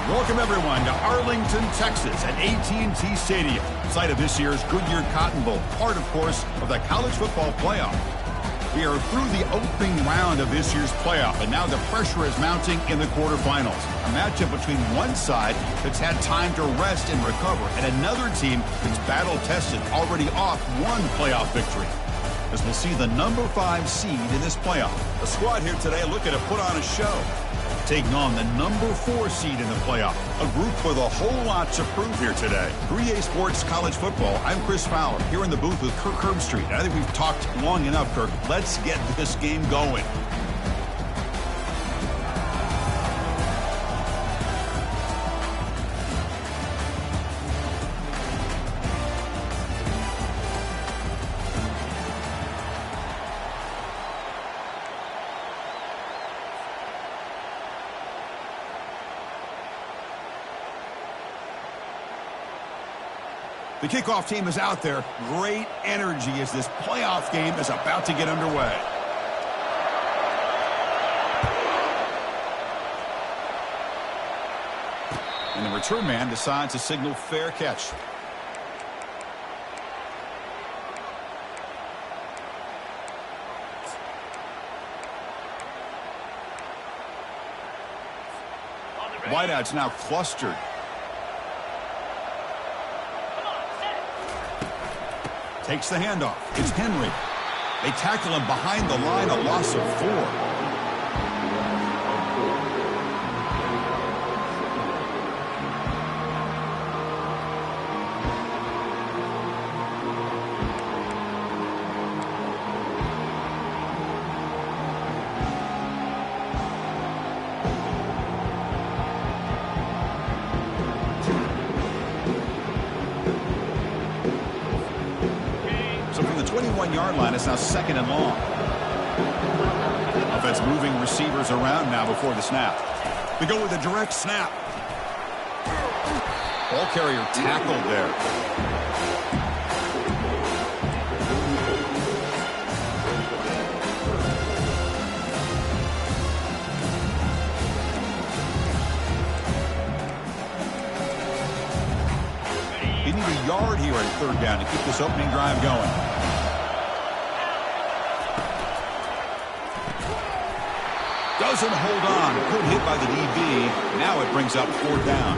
Welcome, everyone, to Arlington, Texas at AT&T Stadium, site of this year's Goodyear Cotton Bowl, part, of course, of the college football playoff. We are through the opening round of this year's playoff, and now the pressure is mounting in the quarterfinals. A matchup between one side that's had time to rest and recover, and another team that's battle-tested, already off one playoff victory. As we'll see the number 5 seed in this playoff. The squad here today looking to put on a show, taking on the number 4 seed in the playoff. A group with a whole lot to prove here today. 3A Sports College Football, I'm Chris Fowler, here in the booth with Kirk Herbstreit. I think we've talked long enough, Kirk. Let's get this game going. The kickoff team is out there. Great energy as this playoff game is about to get underway. And the return man decides to signal fair catch. Wideouts now clustered. Takes the handoff. It's Henry. They tackle him behind the line, a loss of 4. Yard line is now 2nd and long. Offense moving receivers around now before the snap. They go with a direct snap. Ball carrier tackled there. They need a yard here at 3rd down to keep this opening drive going. Doesn't hold on. Good hit by the DB. Now it brings up 4th down.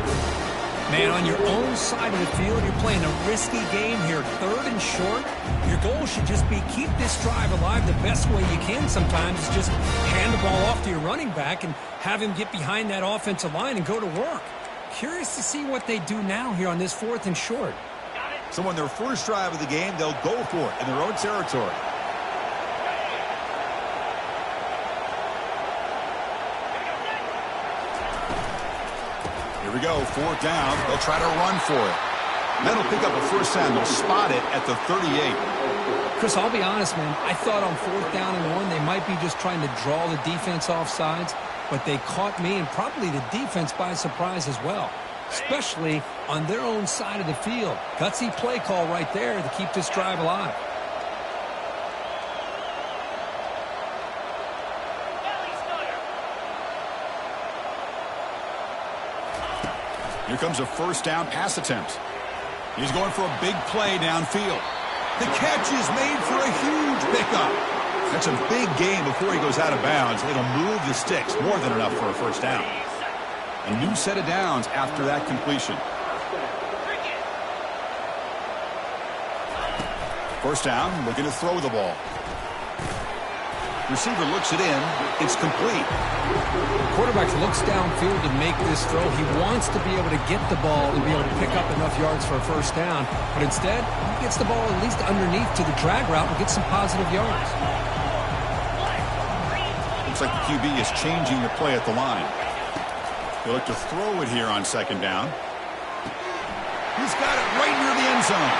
Man, on your own side of the field, you're playing a risky game here. 3rd and short. Your goal should just be keep this drive alive the best way you can sometimes. Is just hand the ball off to your running back and have him get behind that offensive line and go to work. Curious to see what they do now here on this 4th and short. So on their first drive of the game, they'll go for it in their own territory. Here we go, 4th down. They'll try to run for it. That'll pick up a first down. They'll spot it at the 38. Chris, I'll be honest, man. I thought on 4th down and 1, they might be just trying to draw the defense off sides, but they caught me and probably the defense by surprise as well, especially on their own side of the field. Gutsy play call right there to keep this drive alive. Here comes a first down pass attempt. He's going for a big play downfield. The catch is made for a huge pickup. That's a big gain before he goes out of bounds. It'll move the sticks, more than enough for a first down. A new set of downs after that completion. First down, looking to throw the ball. Receiver looks it in. It's complete. Quarterback looks downfield to make this throw. He wants to be able to get the ball and be able to pick up enough yards for a first down. But instead, he gets the ball at least underneath to the drag route and gets some positive yards. Looks like the QB is changing the play at the line. He'll look to throw it here on 2nd down. He's got it right near the end zone.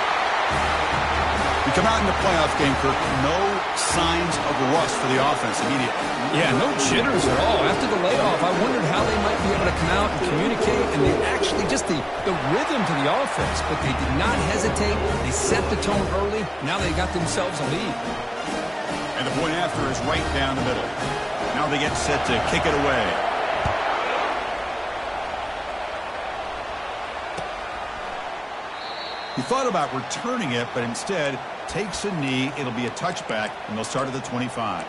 We come out in the playoff game, Kirk. No signs of rust for the offense immediately. Yeah, no jitters at all. After the layoff, I wondered how they might be able to come out and communicate, and they actually just the rhythm to the offense, but they did not hesitate. They set the tone early. Now they got themselves a lead. And the point after is right down the middle. Now they get set to kick it away. He thought about returning it, but instead takes a knee. It'll be a touchback, and they'll start at the 25.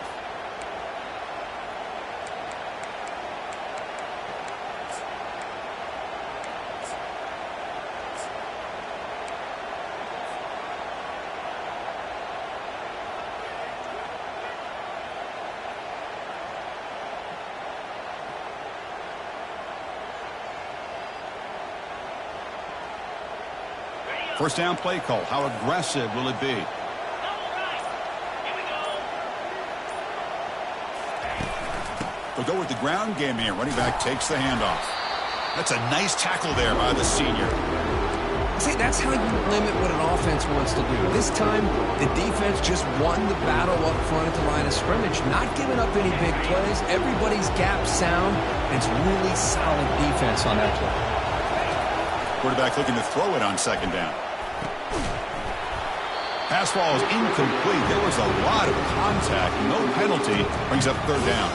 First down play call. How aggressive will it be? They'll go with the ground game here. Running back takes the handoff. That's a nice tackle there by the senior. See, that's how you limit what an offense wants to do. This time, the defense just won the battle up front at the line of scrimmage, not giving up any big plays. Everybody's gap sound, and it's really solid defense on that play. Quarterback looking to throw it on second down. Pass ball is incomplete. There was a lot of contact. No penalty. Brings up third down.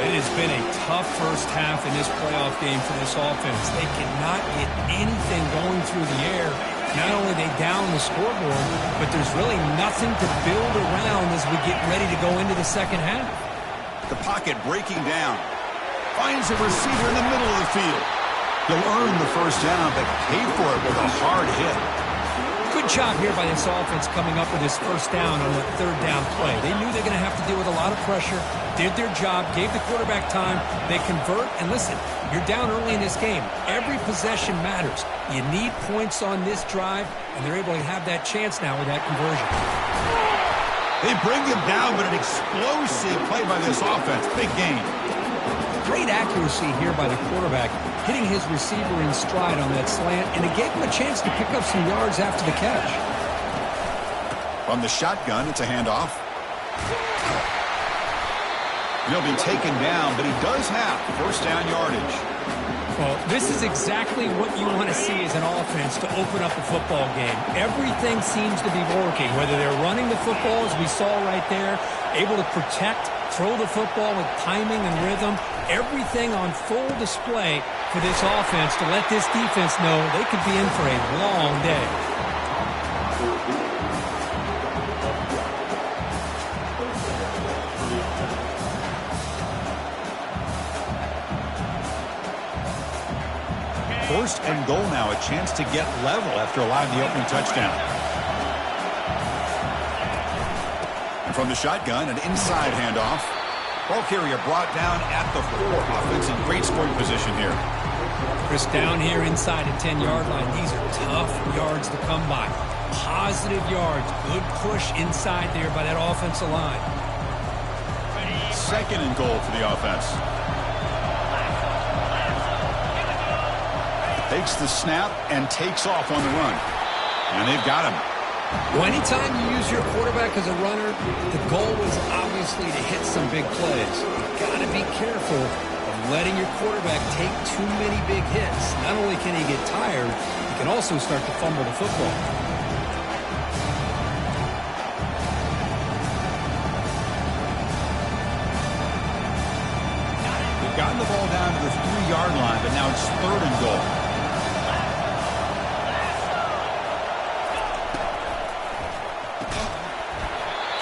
It has been a tough first half in this playoff game for this offense. They cannot get anything going through the air. Not only are they down the scoreboard, but there's really nothing to build around as we get ready to go into the second half. The pocket breaking down. Finds a receiver in the middle of the field. He'll earn the first down, but pay for it with a hard hit. Good job here by this offense coming up with this first down on that third down play. They knew they're going to have to deal with a lot of pressure, did their job, gave the quarterback time. They convert, and listen, you're down early in this game. Every possession matters. You need points on this drive, and they're able to have that chance now with that conversion. They bring him down, but an explosive play by this offense. Big gain. Great accuracy here by the quarterback, hitting his receiver in stride on that slant, and it gave him a chance to pick up some yards after the catch. From the shotgun, it's a handoff. He'll be taken down, but he does have first down yardage. Well, this is exactly what you want to see as an offense to open up a football game. Everything seems to be working, whether they're running the football, as we saw right there, able to protect, throw the football with timing and rhythm. Everything on full display for this offense to let this defense know they could be in for a long day. First and goal now, a chance to get level after allowing the opening touchdown. And from the shotgun, an inside handoff. Ball carrier brought down at the 4. Offense in great scoring position here. Chris, down here inside the 10-yard line, these are tough yards to come by. Positive yards, good push inside there by that offensive line. Second and goal for the offense. Takes the snap and takes off on the run. And they've got him. Well, anytime you use your quarterback as a runner, the goal is obviously to hit some big plays. You've got to be careful of letting your quarterback take too many big hits. Not only can he get tired, he can also start to fumble the football. They've gotten the ball down to the 3-yard line, but now it's third and goal.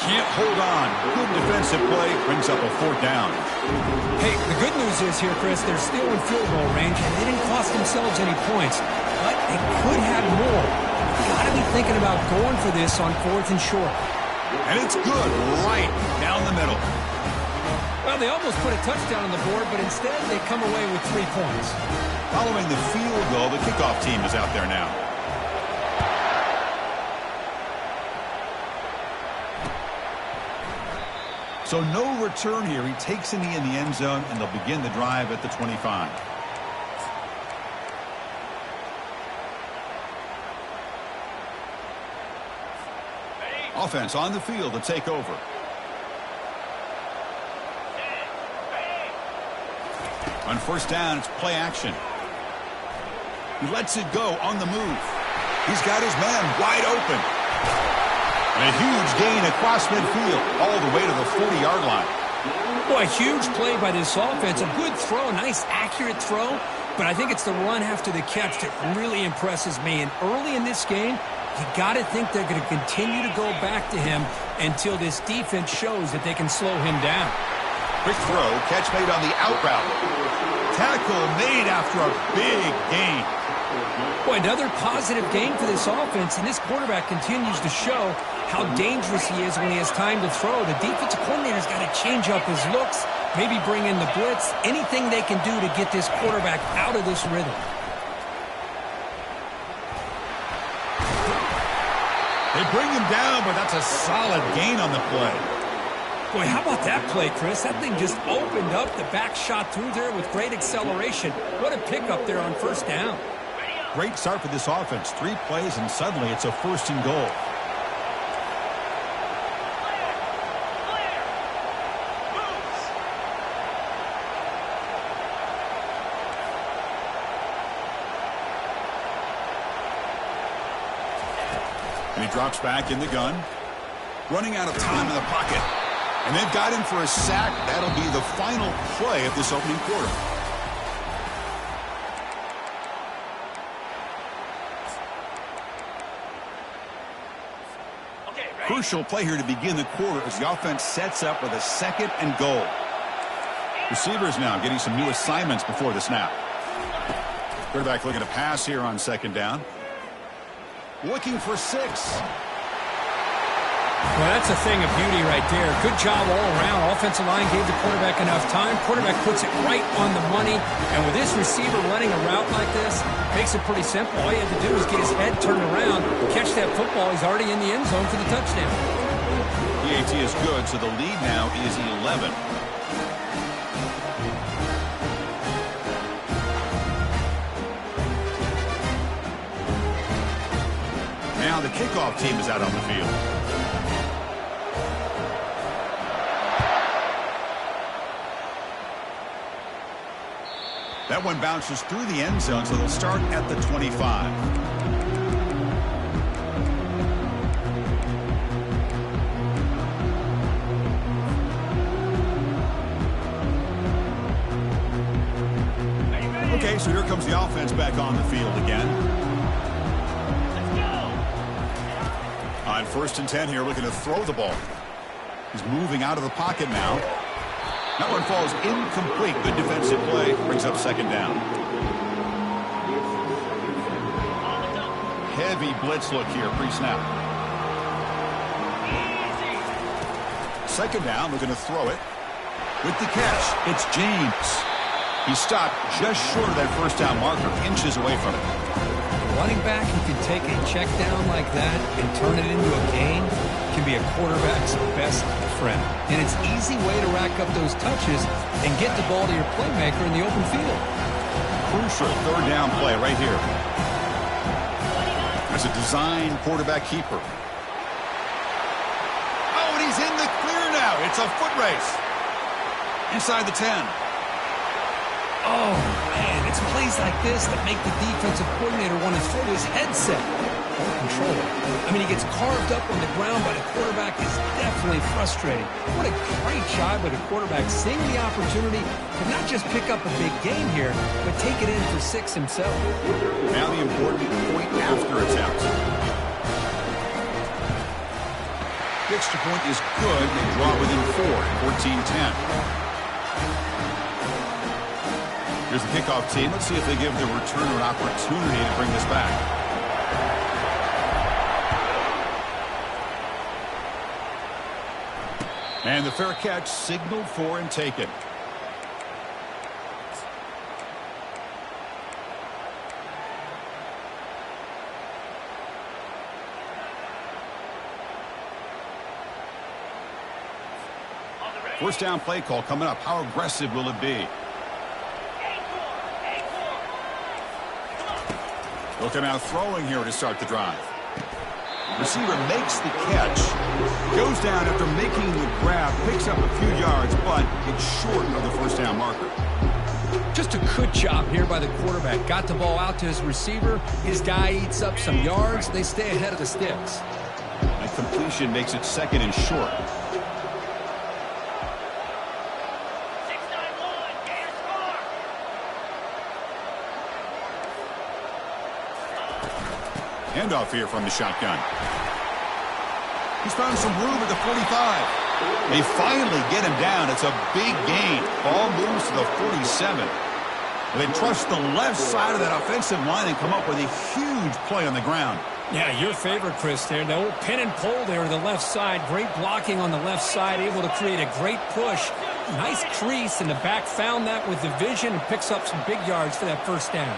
Can't hold on. Good defensive play. Brings up a fourth down. Hey, the good news is here, Chris, they're still in field goal range, and they didn't cost themselves any points. But they could have more. You've got to be thinking about going for this on 4th and short. And it's good right down the middle. Well, they almost put a touchdown on the board, but instead they come away with 3 points. Following the field goal, the kickoff team is out there now. So no return here. He takes a knee in the end zone, and they'll begin the drive at the 25. Offense on the field to take over. On first down, it's play action. He lets it go on the move. He's got his man wide open. And a huge gain across midfield, all the way to the 40-yard line. Boy, a huge play by this offense. A good throw, nice accurate throw. but I think it's the run after the catch that really impresses me. And early in this game, you got to think they're going to continue to go back to him until this defense shows that they can slow him down. Quick throw, catch made on the out route. Tackle made after a big gain. Boy, another positive game for this offense, and this quarterback continues to show how dangerous he is when he has time to throw. The defensive coordinator's got to change up his looks, maybe bring in the blitz, anything they can do to get this quarterback out of this rhythm. They bring him down, but that's a solid gain on the play. Boy, how about that play, Chris? That thing just opened up. The back shot through there with great acceleration. What a pickup there on first down. Great start for this offense. 3 plays, and suddenly it's a 1st and goal. And he drops back in the gun. Running out of time in the pocket. And they've got him for a sack. That'll be the final play of this opening quarter. Crucial play here to begin the quarter as the offense sets up with a 2nd and goal. Receivers now getting some new assignments before the snap. Quarterback looking to pass here on 2nd down. Looking for 6. Well, that's a thing of beauty right there. Good job all around. Offensive line gave the quarterback enough time. Quarterback puts it right on the money. And with this receiver running a route like this, makes it pretty simple. All you have to do is get his head turned around, catch that football. He's already in the end zone for the touchdown. PAT is good, so the lead now is 11. Now the kickoff team is out on the field. That one bounces through the end zone, so they'll start at the 25. Okay, so here comes the offense back on the field again. On 1st and 10 here, looking to throw the ball. He's moving out of the pocket now. That one falls incomplete. Good defensive play. Brings up 2nd down. Heavy blitz look here pre-snap. 2nd down. Looking to throw it. With the catch, it's James. He stopped just short of that 1st down marker. Inches away from it. Running back who can take a check down like that and turn it into a gain can be a quarterback's best friend. And it's an easy way to rack up those touches and get the ball to your playmaker in the open field. Crucial 3rd down play right here. As a design quarterback keeper. Oh, and he's in the clear now. It's a foot race. Inside the 10. Oh, man, it's plays like this that make the defensive coordinator want to throw his headset. Control. I mean, he gets carved up on the ground by the quarterback. Is definitely frustrating. What a great job by the quarterback seeing the opportunity to not just pick up a big game here, but take it in for 6 himself. Now the important point after attempt. The extra point is good. They draw within 4, 14-10. Here's the kickoff team. Let's see if they give the returner an opportunity to bring this back. And the fair catch signaled for and taken. First down play call coming up. How aggressive will it be? Looking out throwing here to start the drive. Receiver makes the catch. Goes down after making the grab. Picks up a few yards, but it's short of the 1st down marker. Just a good job here by the quarterback. Got the ball out to his receiver. His guy eats up some yards. They stay ahead of the sticks. That completion makes it 2nd and short. Handoff here from the shotgun. He's found some room at the 45. They finally get him down. It's a big gain. Ball moves to the 47. They trust the left side of that offensive line and come up with a huge play on the ground. Yeah, your favorite, Chris, there. The old pin and pull there to the left side. Great blocking on the left side, able to create a great push. Nice crease in the back. Found that with the vision and picks up some big yards for that first down.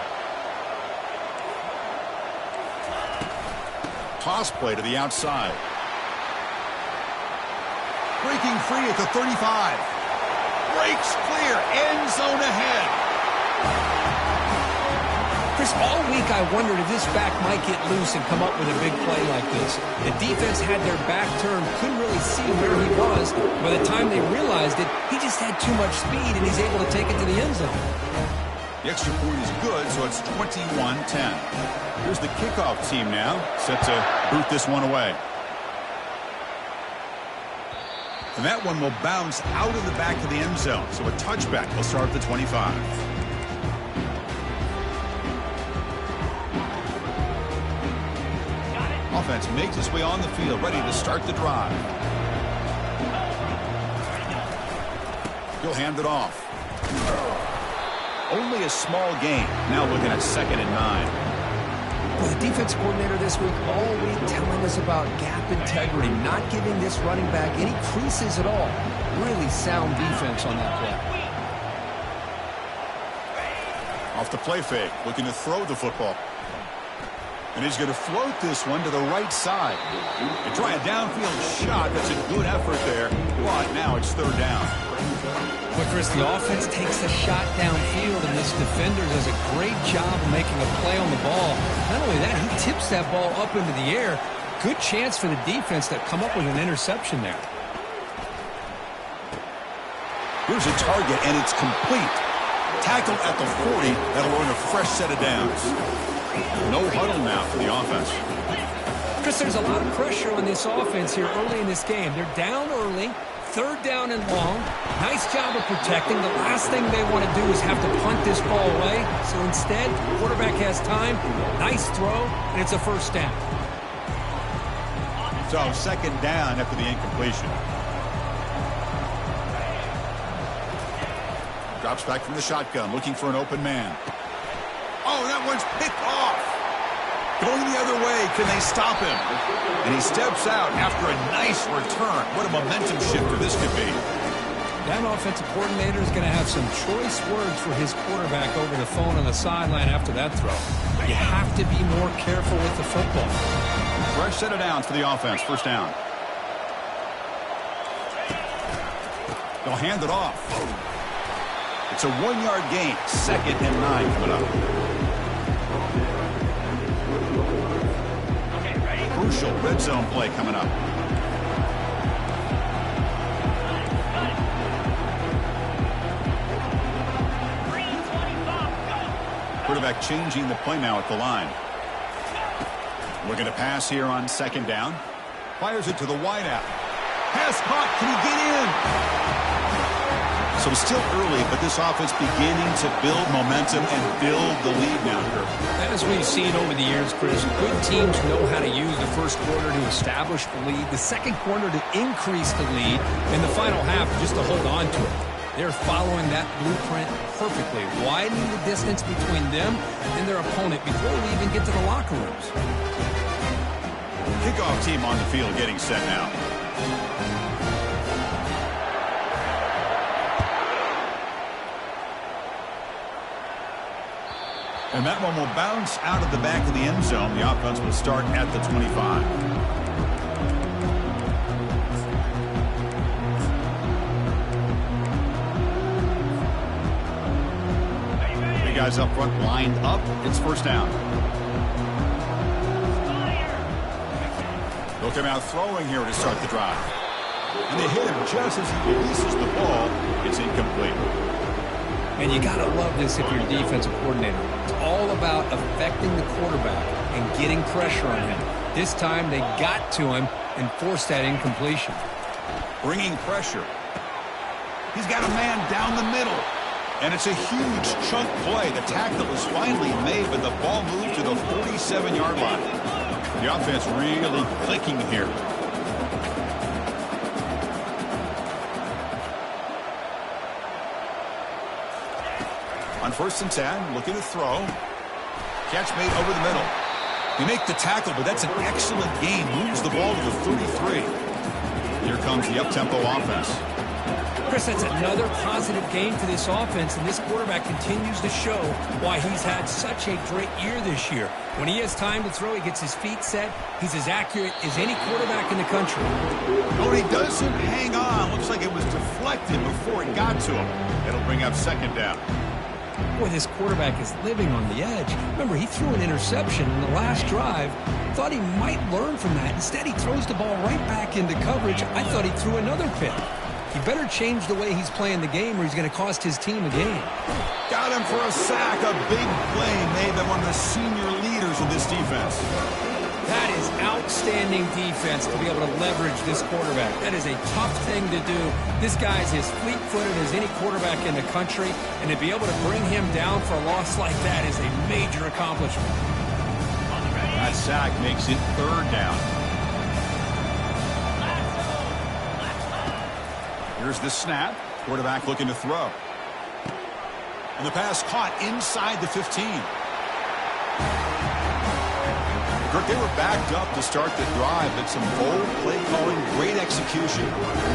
Toss play to the outside. Breaking free at the 35. Breaks clear. End zone ahead. Chris, all week I wondered if this back might get loose and come up with a big play like this. The defense had their back turned, couldn't really see where he was. By the time they realized it, he just had too much speed, and he's able to take it to the end zone. The extra point is good, so it's 21-10. Here's the kickoff team now, set to boot this one away. And that one will bounce out of the back of the end zone, so a touchback will start at the 25. Offense makes its way on the field, ready to start the drive. He'll hand it off. Only a small gain. Now looking at 2nd and 9. Well, the defense coordinator this week all week telling us about gap integrity, not giving this running back any creases at all. Really sound defense on that play. Off the play fake, looking to throw the football. And he's going to float this one to the right side. And try a downfield shot. That's a good effort there. But now it's 3rd down. But Chris, the offense takes a shot downfield, and this defender does a great job of making a play on the ball. Not only that, he tips that ball up into the air. Good chance for the defense to come up with an interception there. Here's a target, and it's complete. Tackle at the 40. That'll earn a fresh set of downs. No huddle now for the offense. Chris, there's a lot of pressure on this offense here early in this game. They're down early, 3rd down and long. Nice job of protecting. The last thing they want to do is have to punt this ball away. So instead, the quarterback has time. Nice throw, and it's a 1st down. So 2nd down after the incompletion. Drops back from the shotgun, looking for an open man. Oh, that one's picked off. Going the other way. Can they stop him? And he steps out after a nice return. What a momentum shifter this could be. That offensive coordinator is going to have some choice words for his quarterback over the phone on the sideline after that throw. You have to be more careful with the football. Fresh set of downs for the offense. 1st down. They'll hand it off. It's a 1-yard gain. 2nd and 9 coming up. Crucial red zone play coming up. Quarterback changing the play now at the line. Looking to pass here on 2nd down. Fires it to the wideout. Pass caught. Can he get in? So still early, but this offense beginning to build momentum and build the lead now here. As we've seen over the years, Chris, good teams know how to use the 1st quarter to establish the lead, the 2nd quarter to increase the lead, and the final half just to hold on to it. They're following that blueprint perfectly, widening the distance between them and their opponent before we even get to the locker rooms. Kickoff team on the field getting set now. And that one will bounce out of the back of the end zone. The offense will start at the 25. The guys up front lined up. It's 1st down. They'll come out throwing here to start the drive. And they hit him just as he releases the ball. It's incomplete. And you got to love this if you're a defensive coordinator. It's all about affecting the quarterback and getting pressure on him. This time they got to him and forced that incompletion. Bringing pressure. He's got a man down the middle. And it's a huge chunk play. The tackle is finally made, but the ball moved to the 47-yard line. The offense really clicking here. On 1st and 10, looking to throw. Catch made over the middle. They make the tackle, but that's an excellent gain. Moves the ball to the 33. Here comes the up-tempo offense. Chris, that's another positive game for this offense, and this quarterback continues to show why he's had such a great year this year. When he has time to throw, he gets his feet set. He's as accurate as any quarterback in the country. Oh, he doesn't hang on. Looks like it was deflected before it got to him. It'll bring up 2nd down. Boy, this quarterback is living on the edge. Remember, he threw an interception in the last drive. Thought he might learn from that. Instead, he throws the ball right back into coverage. I thought he threw another pick. He better change the way he's playing the game or he's going to cost his team a game. Got him for a sack. A big play made by one of the senior leaders of this defense. That is outstanding defense to be able to leverage this quarterback. That is a tough thing to do. This guy's as fleet-footed as any quarterback in the country, and to be able to bring him down for a loss like that is a major accomplishment. That sack makes it 3rd down. Here's the snap. Quarterback looking to throw. And the pass caught inside the 15. Kirk, they were backed up to start the drive, but some bold play calling, great execution.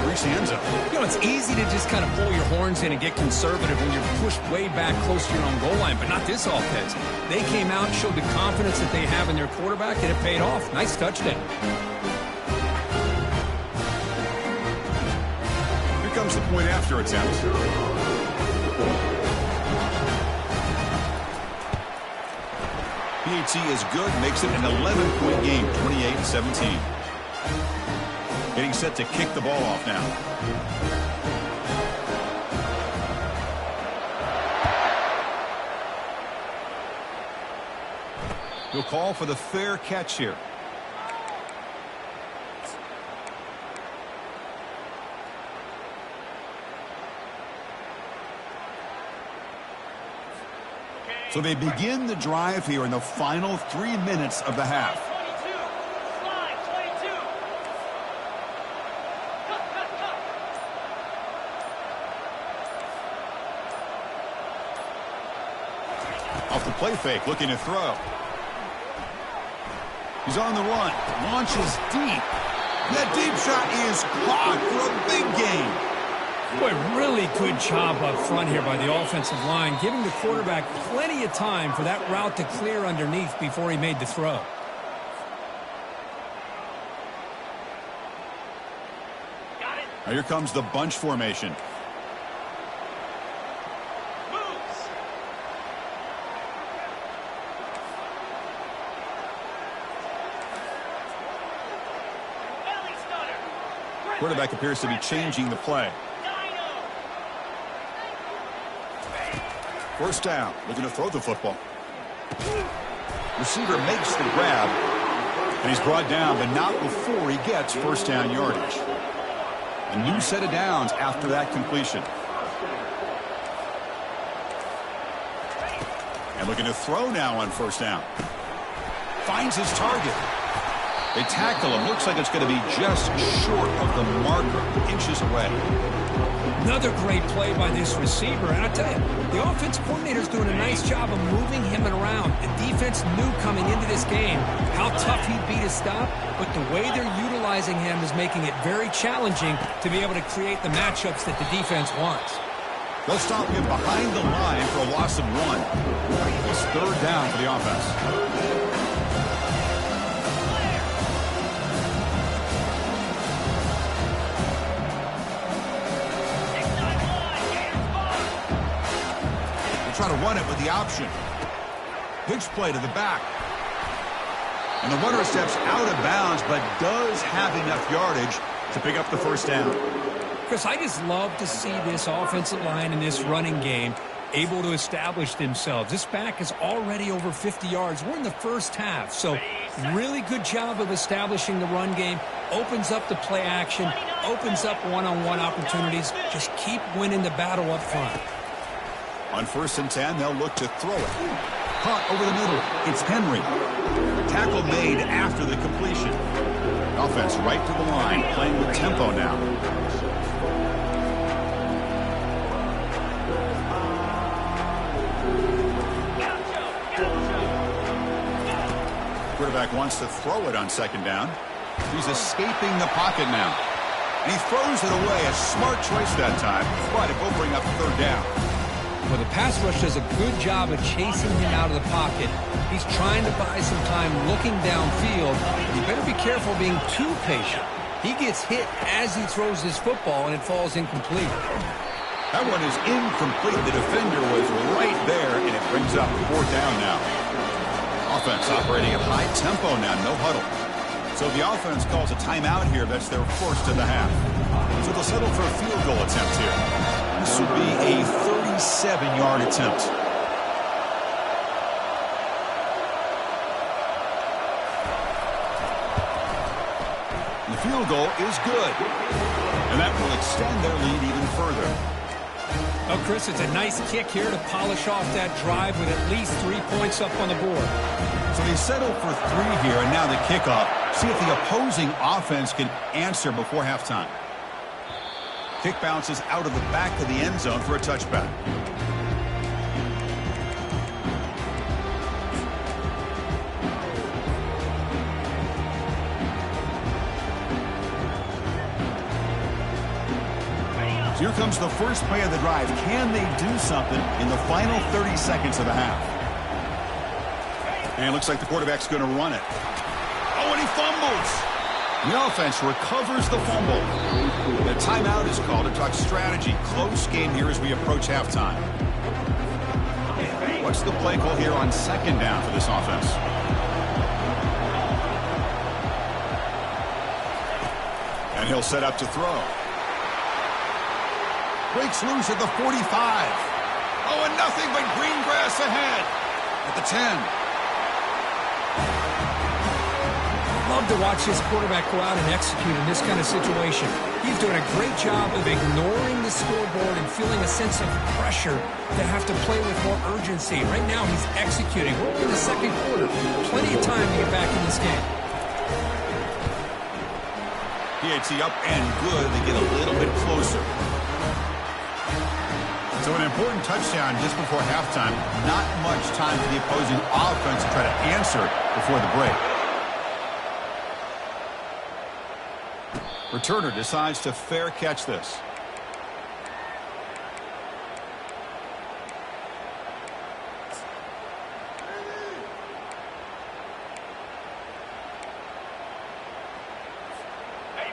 Reach the end zone. You know, it's easy to just kind of pull your horns in and get conservative when you're pushed way back close to your own goal line, but not this offense. They came out, showed the confidence that they have in their quarterback, and it paid off. Nice touchdown. Here comes the point after attempt. PAT is good, makes it an 11-point game, 28-17. Getting set to kick the ball off now. He'll call for the fair catch here. So they begin the drive here in the final 3 minutes of the half. Off the play fake, looking to throw. He's on the run, launches deep. That deep shot is caught for a big gain. Boy, really good job up front here by the offensive line, giving the quarterback plenty of time for that route to clear underneath before he made the throw. Now here comes the bunch formation. Quarterback appears to be changing the play. 1st down, looking to throw the football. Receiver makes the grab, and he's brought down, but not before he gets 1st down yardage. A new set of downs after that completion. And looking to throw now on 1st down. Finds his target. They tackle him. Looks like it's going to be just short of the marker, inches away. Another great play by this receiver, and I tell you, the offense coordinator's doing a nice job of moving him around. The defense knew coming into this game how tough he'd be to stop, but the way they're utilizing him is making it very challenging to be able to create the matchups that the defense wants. They'll stop him behind the line for a loss of 1. It's 3rd down for the offense. Try to run it with the option. Pitch play to the back. And the runner steps out of bounds, but does have enough yardage to pick up the 1st down. Chris, I just love to see this offensive line in this running game able to establish themselves. This back is already over 50 yards. We're in the 1st half, so really good job of establishing the run game. Opens up the play action, opens up one-on-one opportunities. Just keep winning the battle up front. On 1st and 10, they'll look to throw it. Caught over the middle. It's Henry. Tackle made after the completion. Offense right to the line, playing with tempo now. Quarterback wants to throw it on second down. He's escaping the pocket now. And he throws it away. A smart choice that time, but it will bring up third down. Well, the pass rush does a good job of chasing him out of the pocket. He's trying to buy some time looking downfield. You better be careful being too patient. He gets hit as he throws his football, and it falls incomplete. That one is incomplete. The defender was right there, and it brings up fourth down now. Offense operating at high tempo now, no huddle. So the offense calls a timeout here. That's their first of the half. So they'll settle for a field goal attempt here. This would be a 37-yard attempt. The field goal is good. And that will extend their lead even further. Oh, Chris, it's a nice kick here to polish off that drive with at least 3 points up on the board. So they settle for 3 here, and now the kickoff. See if the opposing offense can answer before halftime. Kick bounces out of the back of the end zone for a touchback. So here comes the first play of the drive. Can they do something in the final 30 seconds of the half? And it looks like the quarterback's going to run it. Oh, and he fumbles. The offense recovers the fumble. The timeout is called to talk strategy. Close game here as we approach halftime. What's the play call here on second down for this offense? And he'll set up to throw. Breaks loose at the 45. Oh, and nothing but green grass ahead at the 10. Love to watch this quarterback go out and execute in this kind of situation. He's doing a great job of ignoring the scoreboard and feeling a sense of pressure to have to play with more urgency. Right now, he's executing. We're in the second quarter. Plenty of time to get back in this game. PAT up and good. They get a little bit closer. So an important touchdown just before halftime. Not much time for the opposing offense to try to answer before the break. Returner decides to fair catch this.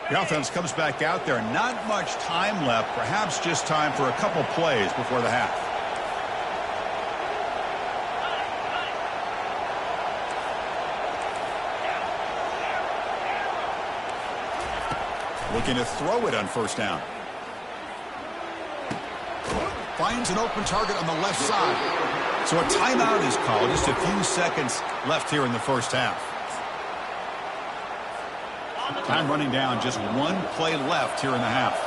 The offense comes back out there. Not much time left. Perhaps just time for a couple plays before the half. Looking to throw it on first down. Finds an open target on the left side. So a timeout is called. Just a few seconds left here in the first half. Time running down. Just one play left here in the half.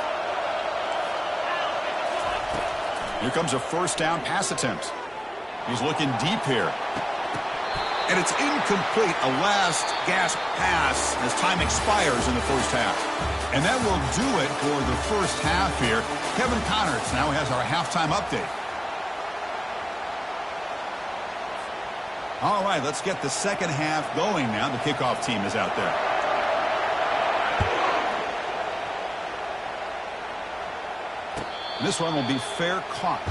Here comes a first down pass attempt. He's looking deep here. And it's incomplete. A last gasp pass as time expires in the first half. And that will do it for the first half here. Kevin Connors now has our halftime update. All right, let's get the second half going now. The kickoff team is out there. And this one will be fair caught.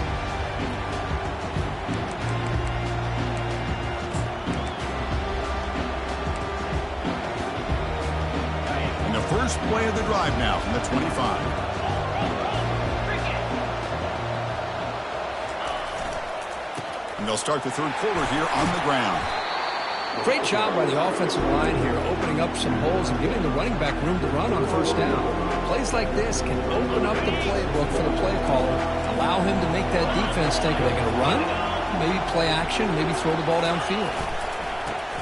First play of the drive now from the 25. And they'll start the third quarter here on the ground. Great job by the offensive line here, opening up some holes and giving the running back room to run on first down. Plays like this can open up the playbook for the play caller, allow him to make that defense think, are they going to run? Maybe play action, maybe throw the ball downfield.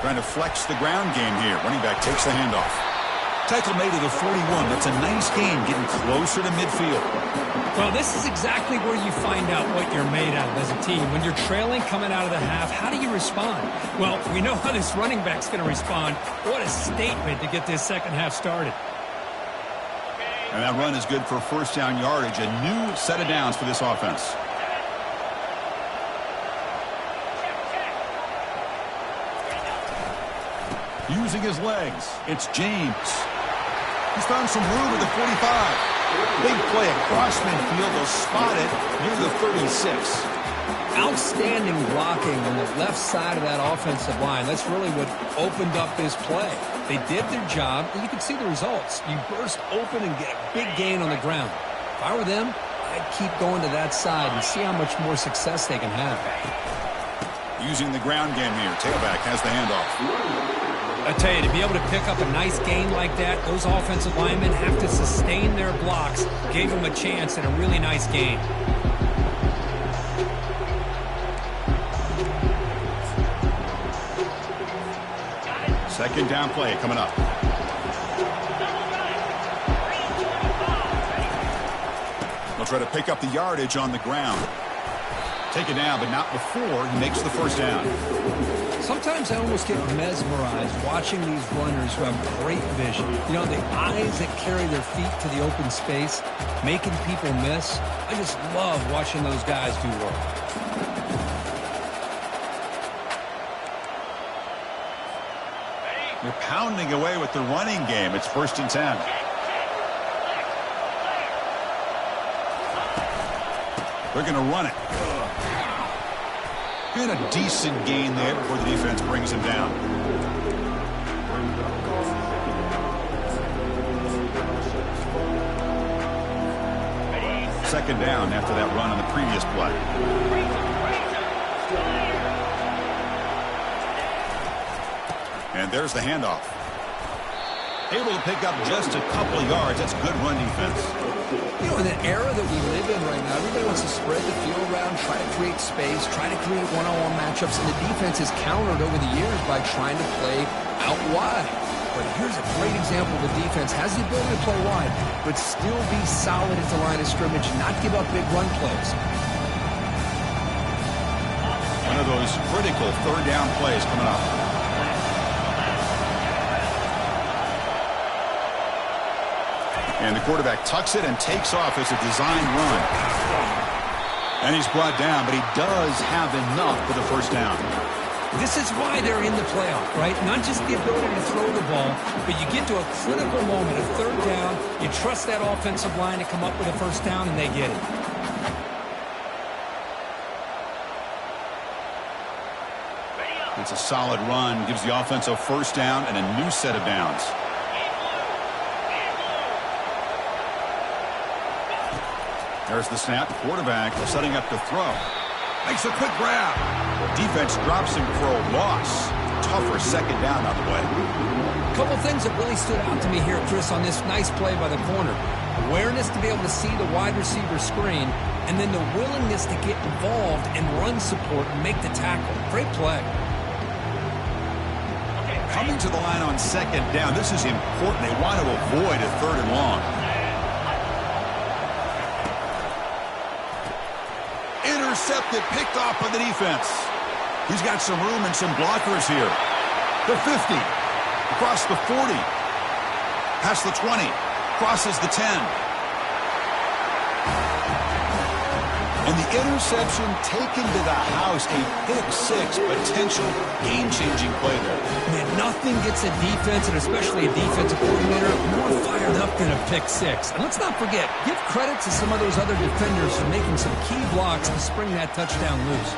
Trying to flex the ground game here. Running back takes the handoff. Tackle made at the 41. That's a nice gain, getting closer to midfield. Well, this is exactly where you find out what you're made out of as a team. When you're trailing coming out of the half, how do you respond? Well, we know how this running back's going to respond. What a statement to get this second half started. And that run is good for first down yardage. A new set of downs for this offense. Using his legs, it's James. He's found some room at the 45. Big play across midfield. They'll spot it near the 36. Outstanding blocking on the left side of that offensive line. That's really what opened up this play. They did their job, and you can see the results. You burst open and get a big gain on the ground. If I were them, I'd keep going to that side and see how much more success they can have. Using the ground game here. Tailback has the handoff. I tell you, to be able to pick up a nice gain like that, those offensive linemen have to sustain their blocks. Gave them a chance at a really nice gain. Second down play coming up. They'll try to pick up the yardage on the ground. Take it down, but not before he makes the first down. Sometimes I almost get mesmerized watching these runners who have great vision. You know, the eyes that carry their feet to the open space, making people miss. I just love watching those guys do work. They're pounding away with the running game. It's 1st and 10. They're going to run it. And a decent gain there before the defense brings him down. Second down after that run on the previous play. And there's the handoff. Able to pick up just a couple of yards. That's good run defense. You know, in the era that we live in right now, everybody wants to spread the field around, try to create space, try to create one-on-one matchups, and the defense has countered over the years by trying to play out wide. But here's a great example of the defense has the ability to play wide, but still be solid at the line of scrimmage, not give up big run plays. One of those critical third down plays coming up. And the quarterback tucks it and takes off as a designed run. And he's brought down, but he does have enough for the first down. This is why they're in the playoff, right? Not just the ability to throw the ball, but you get to a critical moment, a third down, you trust that offensive line to come up with a first down, and they get it. It's a solid run, gives the offense a first down and a new set of downs. There's the snap. Quarterback setting up to throw. Makes a quick grab. Defense drops him for a loss. Tougher second down on the way. A couple things that really stood out to me here, Chris, on this nice play by the corner. Awareness to be able to see the wide receiver screen, and then the willingness to get involved and run support and make the tackle. Great play. Coming to the line on second down. This is important. They want to avoid a third and long. Intercepted, picked off by the defense. He's got some room and some blockers here. The 50, across the 40, past the 20, crosses the 10. And the interception taken to the house, a pick-6 potential game-changing play there. Man, nothing gets a defense, and especially a defensive coordinator, more fired up than a pick-6. And let's not forget, give credit to some of those other defenders for making some key blocks to spring that touchdown loose.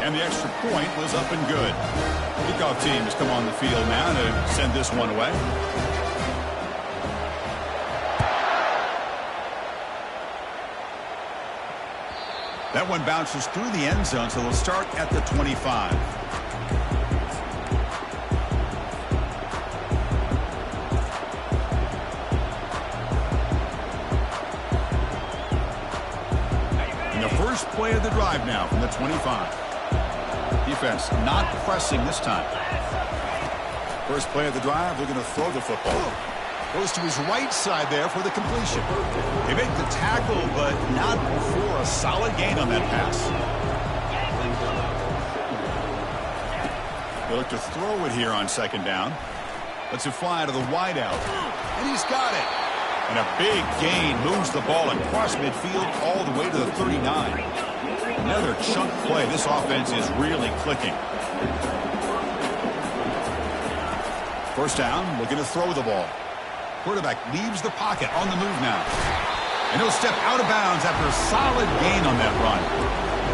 And the extra point was up and good. Kickoff team has come on the field now to send this one away. That one bounces through the end zone, so they'll start at the 25. And the first play of the drive now from the 25. Defense not pressing this time. First play of the drive, they're going to throw the football. Goes to his right side there for the completion. They make the tackle, but not before a solid gain on that pass. They look to throw it here on second down. Lets it fly to the wideout. And he's got it. And a big gain moves the ball across midfield all the way to the 39. Another chunk play. This offense is really clicking. First down, looking to throw the ball. Quarterback leaves the pocket on the move now. And he'll step out of bounds after a solid gain on that run.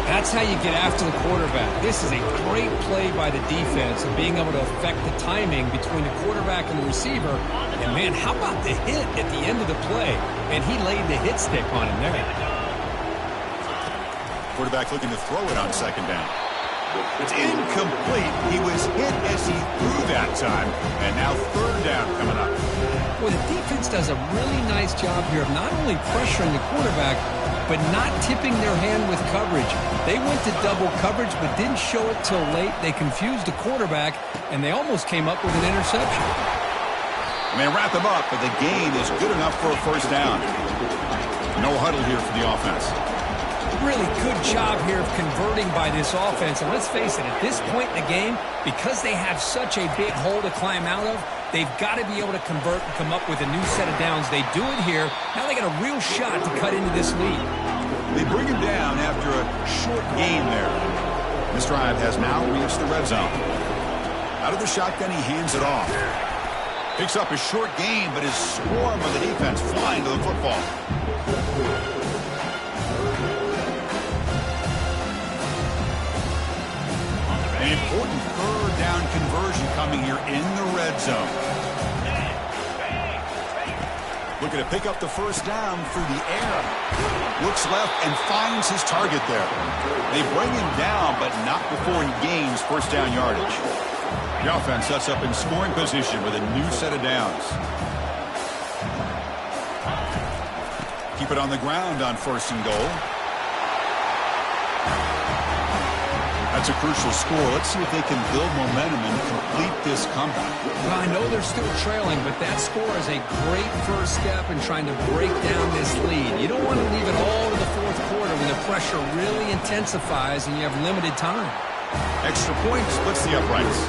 That's how you get after the quarterback. This is a great play by the defense and being able to affect the timing between the quarterback and the receiver. And, man, how about the hit at the end of the play? And he laid the hit stick on him there. Quarterback looking to throw it on second down. It's incomplete. He was hit as he threw that time. And now third down coming up. Well, the defense does a really nice job here of not only pressuring the quarterback, but not tipping their hand with coverage. They went to double coverage, but didn't show it till late. They confused the quarterback, and they almost came up with an interception. And they wrap him up, but the gain is good enough for a first down. No huddle here for the offense. Really good job here of converting by this offense. And let's face it, at this point in the game, because they have such a big hole to climb out of, they've got to be able to convert and come up with a new set of downs. They do it here. Now they got a real shot to cut into this lead. They bring him down after a short gain there. This drive has now reached the red zone. Out of the shotgun, he hands it off. Picks up a short gain, but is swarmed by the defense flying to the football. An important third down conversion coming here in the red zone. Looking to pick up the first down through the air. Looks left and finds his target there. They bring him down, but not before he gains first down yardage. The offense sets up in scoring position with a new set of downs. Keep it on the ground on first and goal. That's a crucial score. Let's see if they can build momentum and complete this comeback. Well, I know they're still trailing, but that score is a great first step in trying to break down this lead. You don't want to leave it all to the fourth quarter when the pressure really intensifies and you have limited time. Extra point splits the uprights.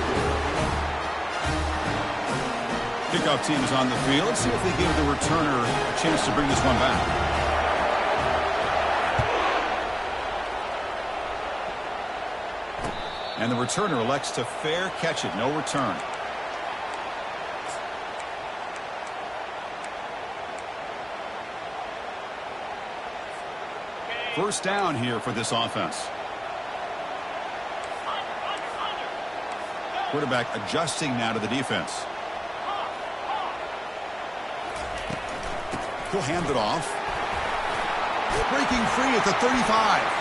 Kickoff team is on the field. Let's see if they give the returner a chance to bring this one back. And the returner elects to fair catch it. No return. First down here for this offense. Quarterback adjusting now to the defense. He'll hand it off. Breaking free at the 35.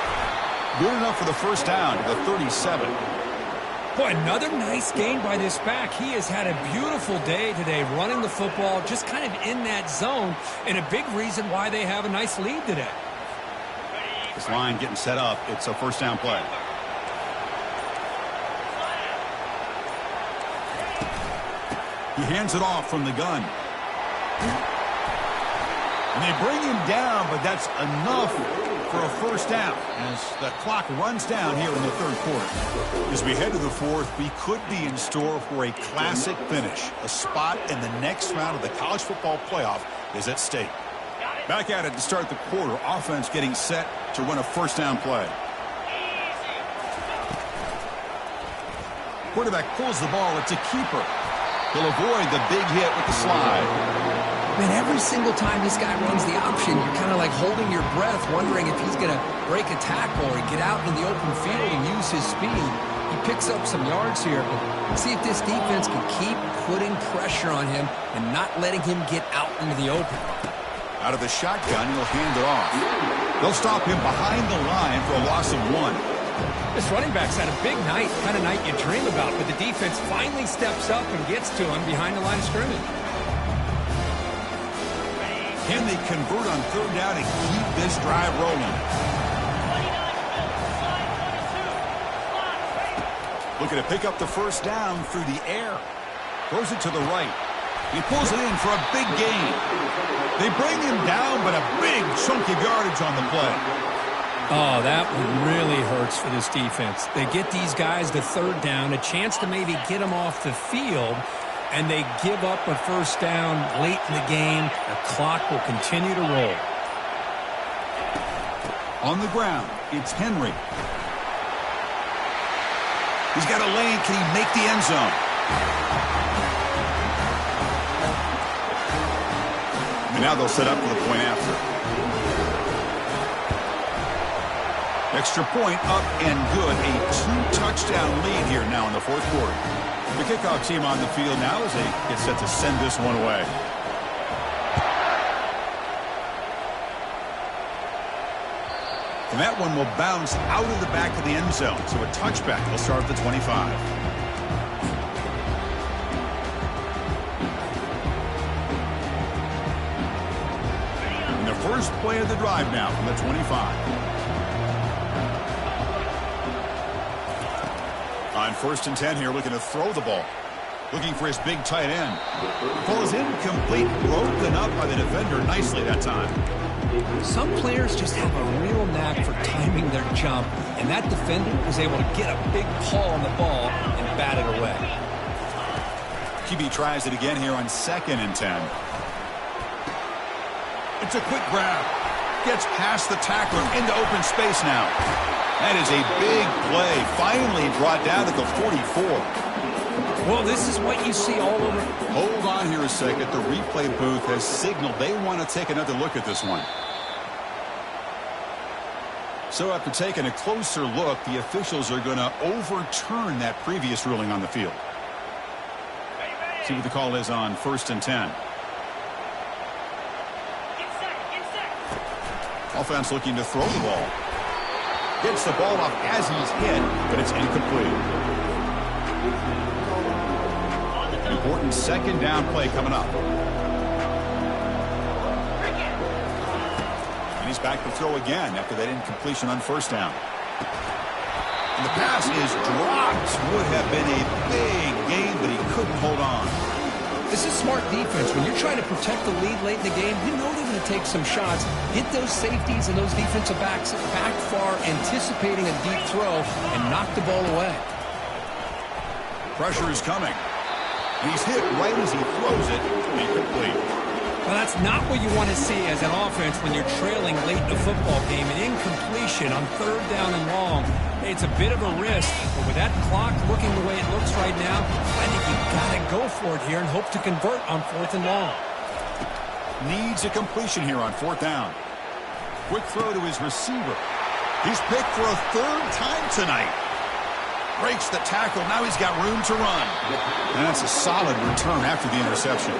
Good enough for the first down to the 37. Boy, another nice gain by this back. He has had a beautiful day today running the football, just kind of in that zone, and a big reason why they have a nice lead today. This line getting set up. It's a first down play. He hands it off from the gun. And they bring him down, but that's enough for a first down as the clock runs down here in the third quarter. As we head to the fourth, we could be in store for a classic finish. A spot in the next round of the college football playoff is at stake. Back at it to start the quarter. Offense getting set to run a first down play. Quarterback pulls the ball. It's a keeper. He'll avoid the big hit with the slide. Man, every single time this guy runs the option, you're kind of like holding your breath, wondering if he's going to break a tackle or get out in the open field and use his speed. He picks up some yards here, but see if this defense can keep putting pressure on him and not letting him get out into the open. Out of the shotgun, he'll hand it off. They'll stop him behind the line for a loss of 1. This running back's had a big night, kind of night you dream about, but the defense finally steps up and gets to him behind the line of scrimmage. Can they convert on third down and keep this drive rolling? Looking to pick up the first down through the air. Throws it to the right. He pulls it in for a big gain. They bring him down, but a big chunk of yardage on the play. Oh, that one really hurts for this defense. They get these guys to third down, a chance to maybe get them off the field, and they give up a first down late in the game. The clock will continue to roll. On the ground, it's Henry. He's got a lane. Can he make the end zone? And now they'll set up for the point after. Extra point up and good. A 2-touchdown lead here now in the fourth quarter. The kickoff team on the field now as they get set to send this one away. And that one will bounce out of the back of the end zone. So a touchback will start at the 25. And the first play of the drive now from the 25. On 1st and 10 here, looking to throw the ball. Looking for his big tight end. Ball is incomplete, broken up by the defender nicely that time. Some players just have a real knack for timing their jump, and that defender was able to get a big paw on the ball and bat it away. QB tries it again here on 2nd and 10. It's a quick grab. Gets past the tackler into open space now. That is a big play. Finally brought down at the 44. Well, this is what you see all over. Hold on here a second. The replay booth has signaled they want to take another look at this one. So after taking a closer look, the officials are going to overturn that previous ruling on the field. See what the call is on 1st and 10. Offense looking to throw the ball. Gets the ball off as he's hit, but it's incomplete. Important 2nd down play coming up. And he's back to throw again after that incompletion on 1st down. And the pass is dropped. Would have been a big gain, but he couldn't hold on. This is smart defense. When you're trying to protect the lead late in the game, you know they're going to take some shots, hit those safeties and those defensive backs back far, anticipating a deep throw, and knock the ball away. Pressure is coming. He's hit right as he throws it. Incomplete. Well, that's not what you want to see as an offense when you're trailing late in a football game. An incompletion on 3rd down and long. It's a bit of a risk, but with that clock looking the way it looks right now, I think you've got to go for it here and hope to convert on 4th and long. Needs a completion here on 4th down. Quick throw to his receiver. He's picked for a 3rd time tonight. Breaks the tackle. Now he's got room to run. And that's a solid return after the interception.